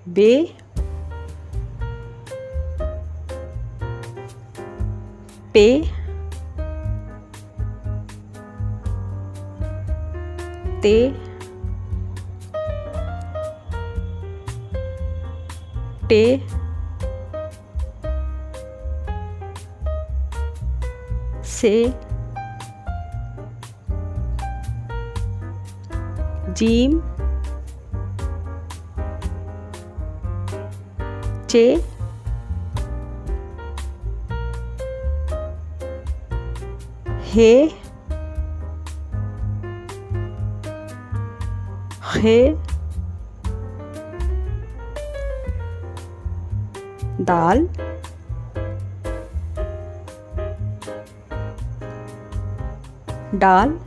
बे, पे, ते, टे, से, जीम, चे, हे, खे, दाल, डाल,